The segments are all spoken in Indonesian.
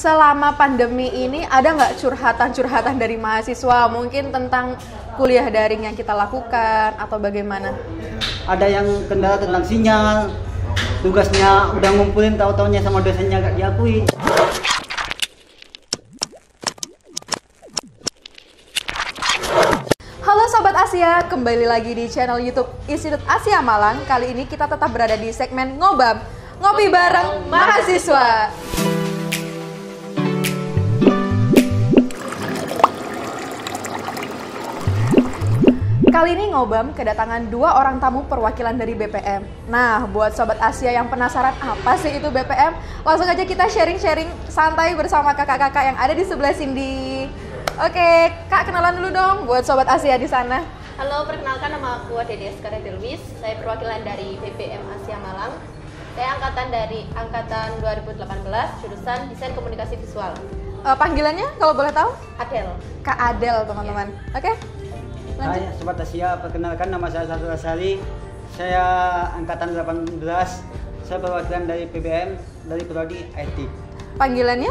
selama pandemi ini ada nggak curhatan-curhatan dari mahasiswa mungkin tentang kuliah daring yang kita lakukan atau bagaimana? Ada yang kendala tentang sinyal, tugasnya udah ngumpulin tahu-taunya sama dosennya gak diakui. Halo Sobat Asia, kembali lagi di channel YouTube Institut Asia Malang. Kali ini kita tetap berada di segmen Ngobam, ngopi bareng mahasiswa. Kali ini Ngobam kedatangan dua orang tamu perwakilan dari BPM. Nah, buat Sobat Asia yang penasaran apa sih itu BPM, langsung aja kita sharing-sharing santai bersama kakak-kakak yang ada di sebelah sini. Oke, Kak, kenalan dulu dong buat Sobat Asia di sana. Halo, perkenalkan nama aku Dede Eskara Delwis. Saya perwakilan dari BPM Asia Malang. Saya angkatan 2018, jurusan Desain Komunikasi Visual. Panggilannya kalau boleh tahu? Adel. Kak Adel, teman-teman. Oke. Hai Sobat Asia, perkenalkan nama saya Sahrul Asari. Saya angkatan 18. Saya perwakilan dari BPM dari prodi IT. Panggilannya?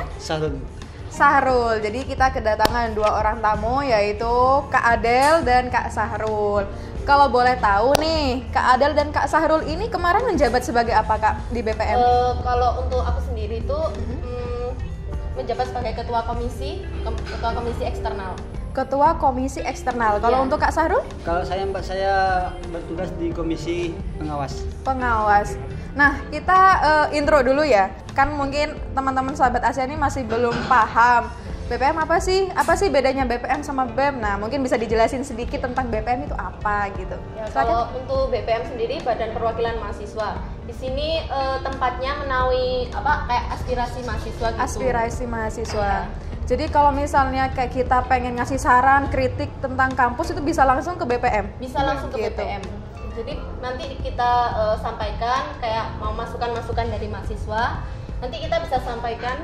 Sahrul. Jadi kita kedatangan dua orang tamu yaitu Kak Adel dan Kak Sahrul. Kalau boleh tahu nih, Kak Adel dan Kak Sahrul ini kemarin menjabat sebagai apa Kak di BPM? Kalau untuk aku sendiri itu menjabat sebagai ketua komisi eksternal. Ketua komisi eksternal. Kalau untuk Kak Sahrul? Kalau saya Mbak, saya bertugas di komisi pengawas. Pengawas. Nah, kita intro dulu ya. Kan mungkin teman-teman Sahabat Asia ini masih belum paham BPM apa sih? Apa sih bedanya BPM sama BEM? Nah, mungkin bisa dijelasin sedikit tentang BPM itu apa gitu. Ya, kalau untuk BPM sendiri Badan Perwakilan Mahasiswa. Di sini tempatnya menaungi kayak aspirasi mahasiswa gitu. Aspirasi mahasiswa. Jadi kalau misalnya kayak kita pengen ngasih saran, kritik tentang kampus itu bisa langsung ke BPM? Bisa langsung ke BPM. Jadi nanti kita sampaikan kayak mau masukan-masukan dari mahasiswa. Nanti kita bisa sampaikan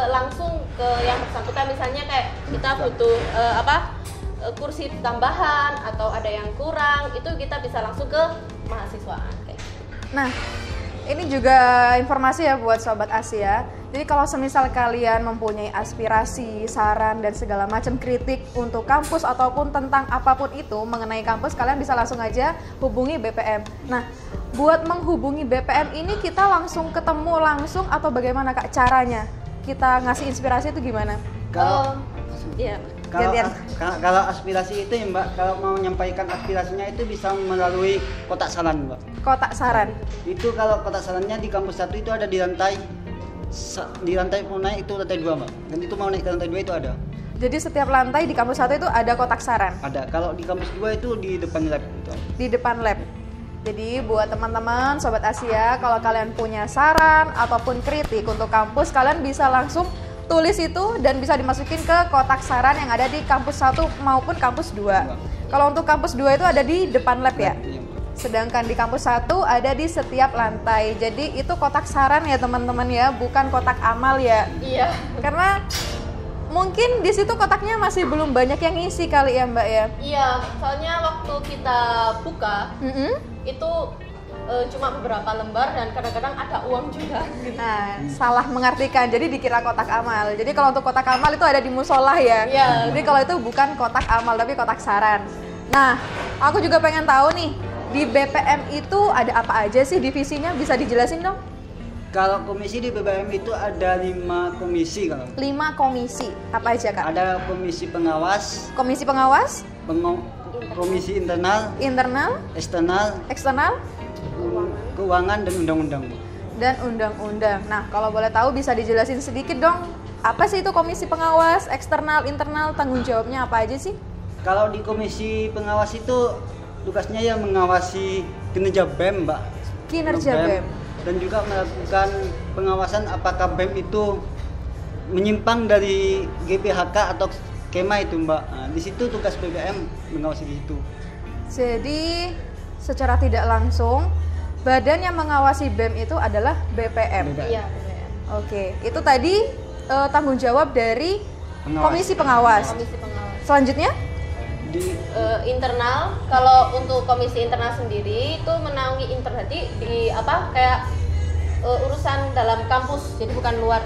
langsung ke yang bersangkutan. Misalnya kayak kita butuh kursi tambahan atau ada yang kurang, itu kita bisa langsung ke mahasiswa. Nah, ini juga informasi ya buat Sobat Asia. Jadi kalau semisal kalian mempunyai aspirasi, saran, dan segala macam kritik untuk kampus ataupun tentang apapun itu mengenai kampus, kalian bisa langsung aja hubungi BPM. Nah, buat menghubungi BPM ini kita langsung ketemu langsung atau bagaimana Kak caranya? Kita ngasih inspirasi itu gimana? Kalau aspirasi itu ya Mbak, kalau mau menyampaikan aspirasinya itu bisa melalui kotak saran Mbak. Kotak saran? Itu kalau kotak sarannya di kampus 1 itu ada di lantai mau naik itu lantai 2 Mbak. Dan itu mau naik ke lantai 2 itu ada. Jadi setiap lantai di kampus 1 itu ada kotak saran? Ada. Kalau di kampus 2 itu di depan lab gitu. Di depan lab. Jadi buat teman-teman Sobat Asia, kalau kalian punya saran ataupun kritik untuk kampus, kalian bisa langsung tulis itu dan bisa dimasukin ke kotak saran yang ada di kampus 1 maupun kampus 2. Kalau untuk kampus 2 itu ada di depan lab ya? Sedangkan di kampus 1 ada di setiap lantai. Jadi itu kotak saran ya teman-teman ya, bukan kotak amal ya. Iya. Karena mungkin di situ kotaknya masih belum banyak yang ngisi kali ya Mbak ya. Iya, soalnya waktu kita buka itu cuma beberapa lembar dan kadang-kadang ada uang juga. Nah, salah mengartikan. Jadi dikira kotak amal. Jadi kalau untuk kotak amal itu ada di musola ya. Iya. Jadi kalau itu bukan kotak amal tapi kotak saran. Nah, aku juga pengen tahu nih, di BPM itu ada apa aja sih divisinya? Bisa dijelasin dong? Kalau komisi di BPM itu ada 5 komisi kalau. 5 komisi. Apa aja Kak? Ada komisi pengawas. Komisi pengawas? Komisi internal. Internal. Eksternal. Keuangan dan undang-undang. Dan undang-undang. Nah, kalau boleh tahu bisa dijelasin sedikit dong. Apa sih itu komisi pengawas, eksternal, internal, tanggung jawabnya apa aja sih? Kalau di komisi pengawas itu tugasnya yang mengawasi kinerja BEM, Mbak. Kinerja BEM. Dan juga melakukan pengawasan apakah BEM itu menyimpang dari GPHK atau skema itu, Mbak. Nah, di situ tugas BPM mengawasi di situ. Jadi secara tidak langsung badan yang mengawasi BEM itu adalah BPM. Iya, BPM. Oke, itu tadi tanggung jawab dari komisi pengawas. Selanjutnya? Di internal. Kalau untuk komisi internal sendiri itu menaungi internal di urusan dalam kampus, jadi bukan luar.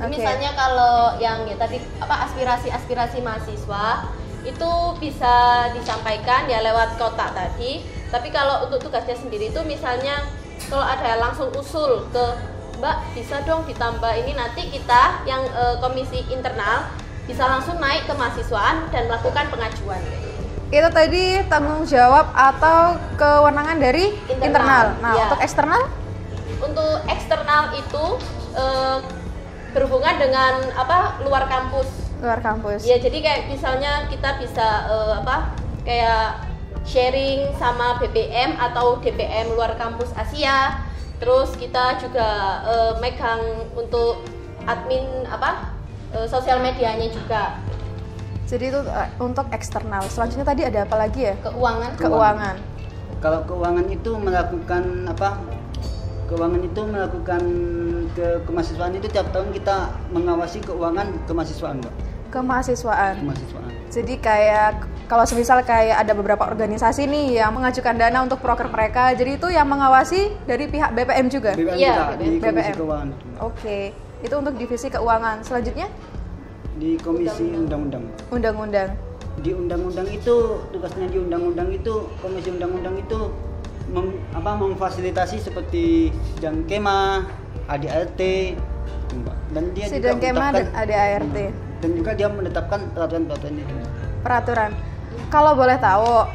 Misalnya kalau yang ya tadi aspirasi mahasiswa itu bisa disampaikan ya lewat kotak tadi. Tapi kalau untuk tugasnya sendiri itu misalnya kalau ada langsung usul ke Mbak, bisa dong ditambah ini, nanti kita yang komisi internal bisa langsung naik ke mahasiswaan dan melakukan pengajuan. Itu tadi tanggung jawab atau kewenangan dari internal. Nah, ya. Untuk eksternal? Untuk eksternal itu berhubungan dengan luar kampus. Luar kampus. Ya, jadi kayak misalnya kita bisa kayak sharing sama BPM atau DPM luar kampus Asia. Terus kita juga megang untuk admin sosial medianya juga. Jadi itu untuk eksternal. Selanjutnya tadi ada apa lagi ya? Keuangan. Kalau keuangan itu melakukan kemahasiswaan itu tiap tahun kita mengawasi keuangan kemahasiswaan, Mbak. Kemahasiswaan. Jadi kayak kalau semisal kayak ada beberapa organisasi nih yang mengajukan dana untuk proker mereka, jadi itu yang mengawasi dari pihak BPM juga. Iya, di Komisi Keuangan. Oke. Itu untuk divisi keuangan. Selanjutnya? Di Komisi Undang-Undang. Di undang-undang itu tugasnya Komisi Undang-Undang itu memfasilitasi seperti sidang kema, ADART, dan dia sidang kema dan ADART. Dan juga dia menetapkan peraturan-peraturan itu. Peraturan. Kalau boleh tahu,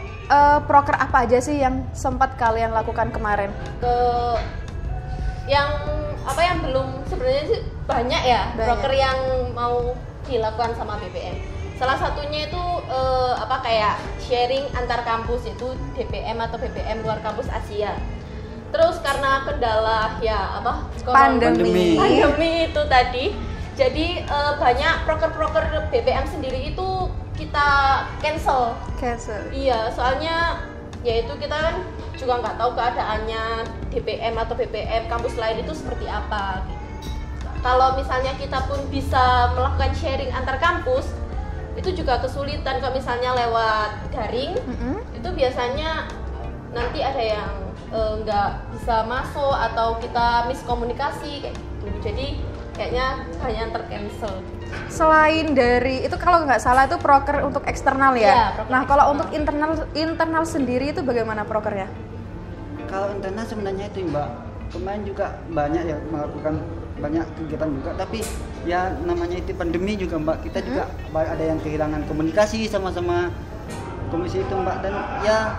proker apa aja sih yang sempat kalian lakukan kemarin? Yang belum sebenarnya sih banyak ya. Proker yang mau dilakukan sama BPM. Salah satunya itu kayak sharing antar kampus, yaitu DPM atau BPM luar kampus Asia. Terus karena kendala pandemi itu tadi, jadi banyak proker-proker BPM sendiri itu kita cancel. Iya, soalnya yaitu kita kan juga nggak tahu keadaannya DPM atau BPM kampus lain itu seperti apa gitu. Kalau misalnya kita pun bisa melakukan sharing antar kampus, itu juga kesulitan. Kalau misalnya lewat daring, itu biasanya nanti ada yang nggak bisa masuk atau kita miskomunikasi kayak gitu. Jadi kayaknya banyak tercancel. Selain dari itu, kalau nggak salah itu proker untuk eksternal ya. Nah, kalau untuk internal sendiri itu bagaimana prokernya? Kalau internal sebenarnya itu, Mbak, kemarin juga banyak ya melakukan banyak kegiatan juga, tapi ya namanya itu pandemi juga, Mbak, kita juga ada yang kehilangan komunikasi sama komisi itu, Mbak, dan ya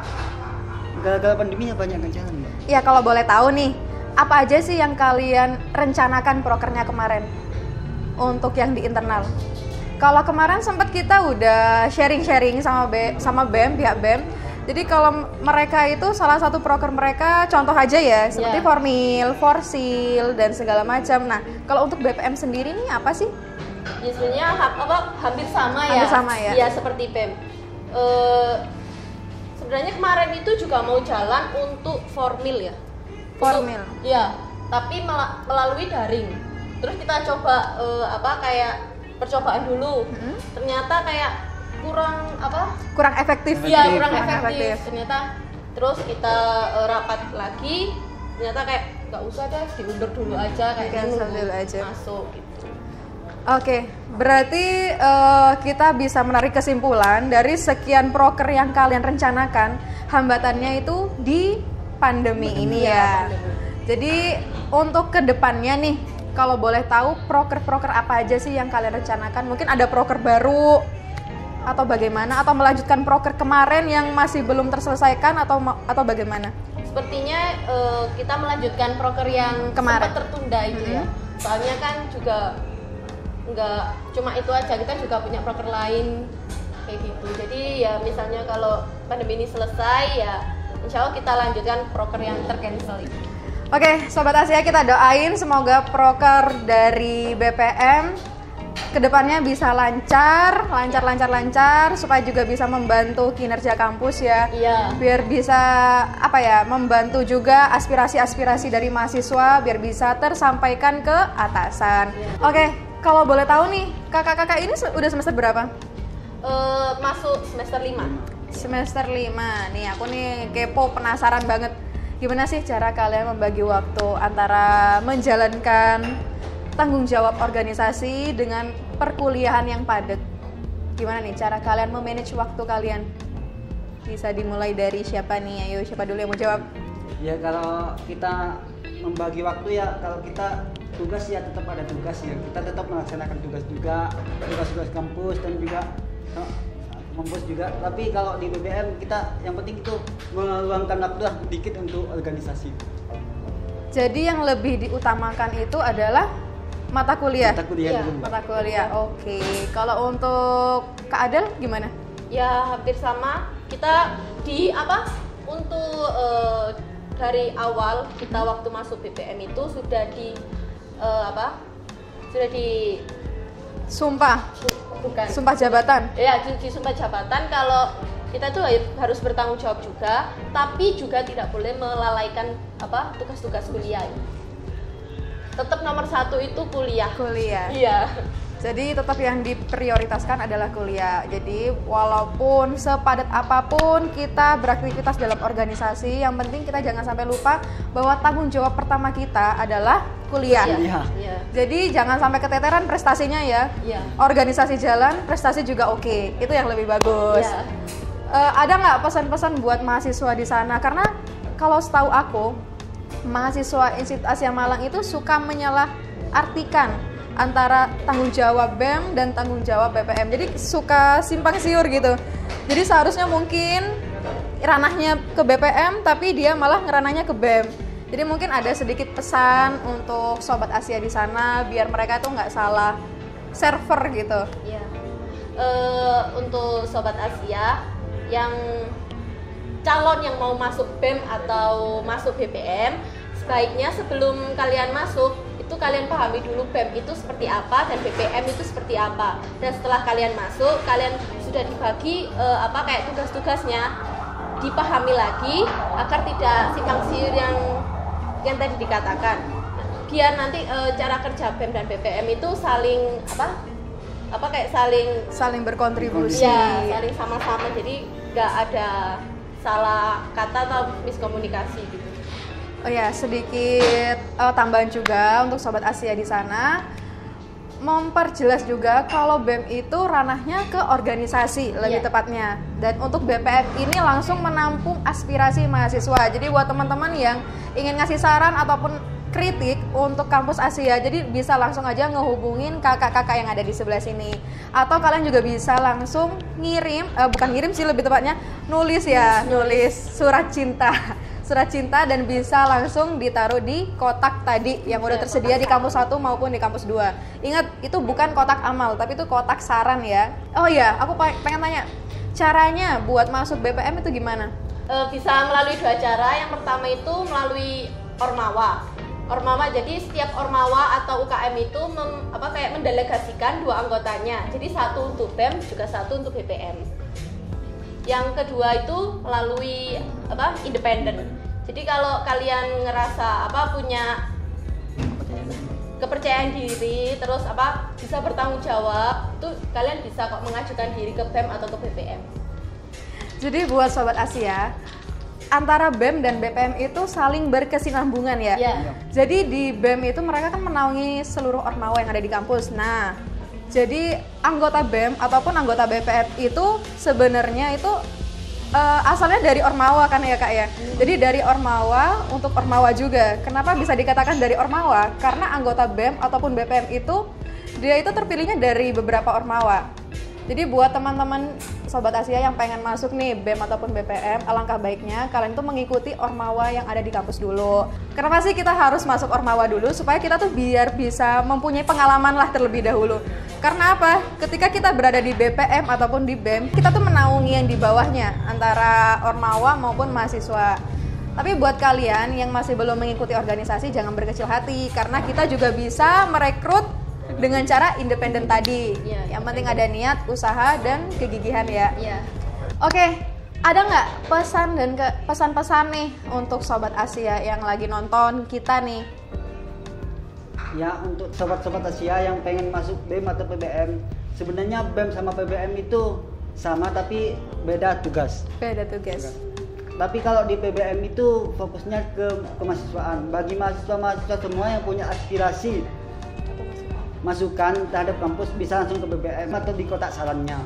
gara-gara pandeminya banyak jalan, Mbak. Ya, kalau boleh tahu nih, apa aja sih yang kalian rencanakan prokernya kemarin untuk yang di internal? Kalau kemarin sempat kita udah sharing-sharing sama BEM, pihak BEM. Jadi kalau mereka itu salah satu proker mereka contoh aja ya, seperti formil, forsil dan segala macam. Nah, kalau untuk BPM sendiri nih apa sih? Ya sebenarnya hampir sama ya. Hampir sama ya. Iya, seperti BEM. Sebenarnya kemarin itu juga mau jalan untuk formil ya. Formil. Iya, tapi melalui daring. Terus kita coba kayak percobaan dulu. Ternyata kayak kurang efektif. Iya, kurang efektif. Ternyata terus kita rapat lagi, ternyata kayak nggak usah deh, diundur dulu aja, kayak masuk gitu. Oke, berarti kita bisa menarik kesimpulan dari sekian proker yang kalian rencanakan, hambatannya itu di pandemi ini ya. Jadi untuk kedepannya nih, kalau boleh tahu proker-proker apa aja sih yang kalian rencanakan? Mungkin ada proker baru atau bagaimana, atau melanjutkan proker kemarin yang masih belum terselesaikan atau bagaimana? Sepertinya kita melanjutkan proker yang kemarin sempat tertunda itu ya. Soalnya kan juga nggak cuma itu aja, kita juga punya proker lain kayak gitu. Jadi ya misalnya kalau pandemi ini selesai ya insya Allah kita lanjutkan proker yang tercancel itu. Oke, Sobat Asia, kita doain semoga proker dari BPM kedepannya bisa lancar supaya juga bisa membantu kinerja kampus ya. Iya. Biar bisa membantu juga aspirasi-aspirasi dari mahasiswa biar bisa tersampaikan ke atasan. Iya. Oke, kalau boleh tahu nih, kakak-kakak ini udah semester berapa? Masuk semester 5. Semester 5. Nih aku nih kepo, penasaran banget. Gimana sih cara kalian membagi waktu antara menjalankan tanggung jawab organisasi dengan perkuliahan yang padat? Gimana nih cara kalian memanage waktu kalian? Bisa dimulai dari siapa nih? Ayo, siapa dulu yang mau jawab? Ya kalau kita membagi waktu ya, kalau kita tugas ya tetap ada tugas ya, kita tetap melaksanakan tugas juga, tugas-tugas kampus dan juga kampus juga. Tapi kalau di BBM kita yang penting itu meluangkan waktu dikit untuk organisasi. Jadi yang lebih diutamakan itu adalah mata kuliah. Mata kuliah. Ya, dulu, mata kuliah. Oke. Kalau untuk Kak Adel gimana? Ya hampir sama. Kita untuk dari awal kita waktu masuk BPM itu sudah di sumpah jabatan. Ya, di sumpah jabatan kalau kita tuh harus bertanggung jawab juga, tapi juga tidak boleh melalaikan tugas-tugas kuliah. Tetap nomor 1 itu kuliah. Iya. Jadi tetap yang diprioritaskan adalah kuliah. Jadi walaupun sepadat apapun kita beraktivitas dalam organisasi, yang penting kita jangan sampai lupa bahwa tanggung jawab pertama kita adalah kuliah. Iya. Jadi jangan sampai keteteran prestasinya ya. Iya. Organisasi jalan, prestasi juga oke. Itu yang lebih bagus. Iya. Ada nggak pesan-pesan buat mahasiswa di sana? Karena kalau setahu aku, mahasiswa Institut Asia Malang itu suka menyalahartikan antara tanggung jawab BEM dan tanggung jawab BPM. Jadi suka simpang siur gitu. Jadi seharusnya mungkin ranahnya ke BPM tapi dia malah ngeranahnya ke BEM. Jadi mungkin ada sedikit pesan untuk Sobat Asia di sana biar mereka tuh nggak salah server gitu. Iya. Untuk Sobat Asia yang calon yang mau masuk BEM atau masuk BPM, sebaiknya sebelum kalian masuk itu kalian pahami dulu BEM itu seperti apa dan BPM itu seperti apa. Dan setelah kalian masuk, kalian sudah dibagi kayak tugas-tugasnya, dipahami lagi agar tidak simpang siur yang tadi dikatakan. Biar nanti cara kerja BEM dan BPM itu saling saling berkontribusi. Ya, saling sama-sama. Jadi nggak ada salah kata atau miskomunikasi gitu. Oh ya, sedikit tambahan juga untuk Sobat Asia di sana, memperjelas juga kalau BEM itu ranahnya ke organisasi lebih tepatnya, dan untuk BPM ini langsung menampung aspirasi mahasiswa. Jadi buat teman-teman yang ingin ngasih saran ataupun kritik untuk kampus Asia, jadi bisa langsung aja ngehubungin kakak-kakak yang ada di sebelah sini, atau kalian juga bisa langsung nulis surat cinta dan bisa langsung ditaruh di kotak tadi yang udah tersedia di kampus 1 maupun di kampus 2. Ingat, itu bukan kotak amal, tapi itu kotak saran ya. Oh iya, aku pengen tanya, caranya buat masuk BPM itu gimana? Bisa melalui 2 cara. Yang pertama itu melalui Ormawa, jadi setiap Ormawa atau UKM itu mendelegasikan 2 anggotanya. Jadi 1 untuk BEM, juga 1 untuk BPM. Yang kedua itu melalui independen. Jadi kalau kalian ngerasa punya kepercayaan diri, terus bisa bertanggung jawab, itu kalian bisa kok mengajukan diri ke BEM atau ke BPM. Jadi buat Sobat Asia, antara BEM dan BPM itu saling berkesinambungan ya. Jadi di BEM itu mereka kan menaungi seluruh Ormawa yang ada di kampus. Nah, jadi anggota BEM ataupun anggota BPM itu sebenarnya itu asalnya dari Ormawa kan ya Kak ya. Jadi dari Ormawa untuk Ormawa juga. Kenapa bisa dikatakan dari Ormawa? Karena anggota BEM ataupun BPM itu dia itu terpilihnya dari beberapa Ormawa. Jadi buat teman-teman Sobat Asia yang pengen masuk nih BEM ataupun BPM, alangkah baiknya kalian tuh mengikuti Ormawa yang ada di kampus dulu. Kenapa sih kita harus masuk Ormawa dulu? Supaya kita tuh biar bisa mempunyai pengalaman lah terlebih dahulu. Karena apa? Ketika kita berada di BPM ataupun di BEM, kita tuh menaungi yang di bawahnya, antara Ormawa maupun mahasiswa. Tapi buat kalian yang masih belum mengikuti organisasi, jangan berkecil hati, karena kita juga bisa merekrut dengan cara independen tadi. Yang penting ada niat, usaha, dan kegigihan ya. Oke, ada nggak pesan-pesan nih untuk Sobat Asia yang lagi nonton kita nih? Ya, untuk sobat-sobat Asia yang pengen masuk BEM atau PBM, sebenarnya BEM sama PBM itu sama tapi beda tugas. Tapi kalau di PBM itu fokusnya ke kemahasiswaan. Bagi mahasiswa semua yang punya aspirasi masukan terhadap kampus bisa langsung ke PBM atau di kotak sarannya.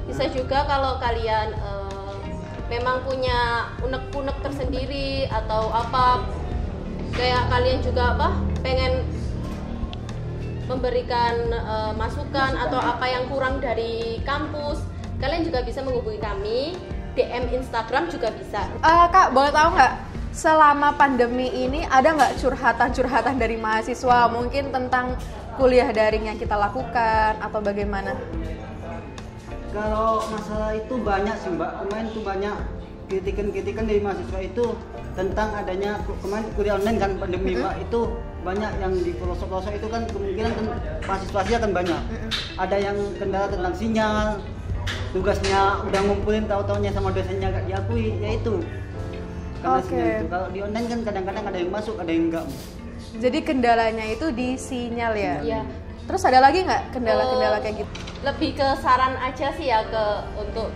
Bisa juga kalau kalian memang punya unek-unek tersendiri atau apa, kayak kalian juga pengen memberikan masukan atau apa yang kurang dari kampus, kalian juga bisa menghubungi kami, DM Instagram juga bisa. Kak, boleh tahu nggak, selama pandemi ini ada nggak curhatan dari mahasiswa mungkin tentang kuliah daring yang kita lakukan atau bagaimana? Kalau masalah itu banyak sih Mbak, kemarin tuh banyak kritikan dari mahasiswa itu tentang adanya kemarin kuliah online kan pandemi Mbak, itu banyak yang di pelosok-pelosok itu kan kemungkinan kan mahasiswa akan banyak. Ada yang kendala tentang sinyal, tugasnya udah ngumpulin tahu-taunya sama dosennya gak diakui, ya itu. Karena sinyal itu. Kalau di online kan kadang-kadang ada yang masuk, ada yang enggak. Jadi kendalanya itu di sinyal ya? Iya. Terus ada lagi nggak kendala-kendala kayak gitu? Lebih ke saran aja sih ya, untuk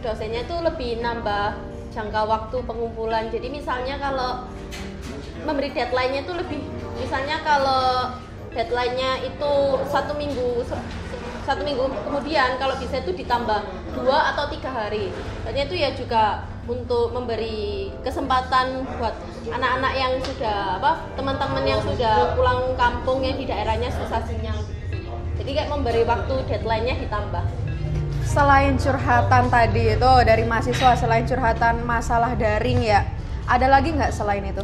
dosennya itu lebih nambah jangka waktu pengumpulan. Jadi misalnya kalau memberi deadline-nya itu lebih, misalnya kalau deadline-nya itu satu minggu kemudian, kalau bisa itu ditambah 2 atau 3 hari. Artinya itu ya juga untuk memberi kesempatan buat anak-anak yang sudah teman-teman yang sudah pulang kampung yang di daerahnya susah sinyal. Jadi kayak memberi waktu, deadline-nya ditambah. Selain curhatan tadi itu dari mahasiswa, selain curhatan masalah daring ya, ada lagi nggak selain itu?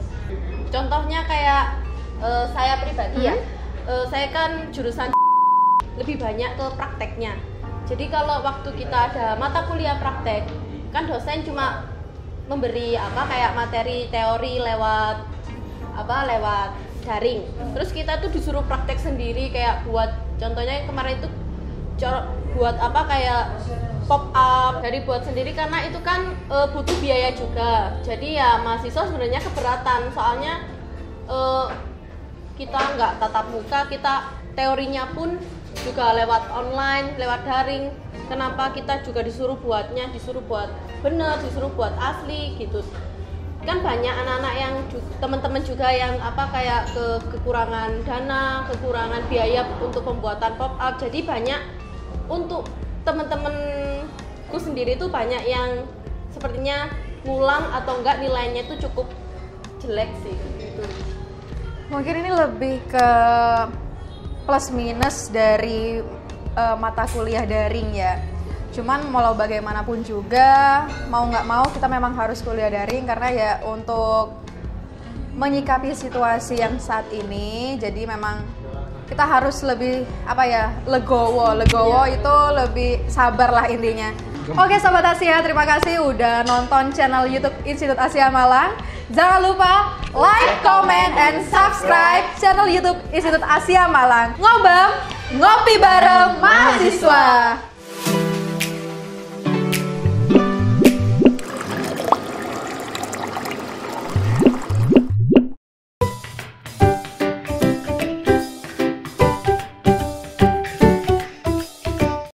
Contohnya kayak saya pribadi ya, saya kan jurusan lebih banyak ke prakteknya. Jadi kalau waktu kita ada mata kuliah praktek, kan dosen cuma memberi kayak materi teori lewat daring. Terus kita tuh disuruh praktek sendiri, kayak buat contohnya kemarin itu buat kayak pop up, dari buat sendiri karena itu kan butuh biaya juga. Jadi ya mahasiswa sebenarnya keberatan, soalnya kita nggak tatap muka, kita teorinya pun juga lewat online, lewat daring. Kenapa kita juga disuruh buat bener, disuruh buat asli gitu. Kan banyak anak-anak yang teman-teman juga yang kayak kekurangan dana, kekurangan biaya untuk pembuatan pop up. Jadi banyak untuk teman-temanku sendiri tuh banyak yang sepertinya ngulang atau enggak nilainya itu cukup jelek sih gitu. Mungkin ini lebih ke plus minus dari mata kuliah daring ya. Cuman mau bagaimanapun juga, mau nggak mau kita memang harus kuliah daring karena ya untuk menyikapi situasi yang saat ini. Jadi memang kita harus lebih legowo itu lebih sabar lah intinya. Oke Sobat Asia, terima kasih udah nonton channel YouTube Institut Asia Malang. Jangan lupa like, comment, and subscribe channel YouTube Institut Asia Malang. Ngobam, ngopi bareng mahasiswa.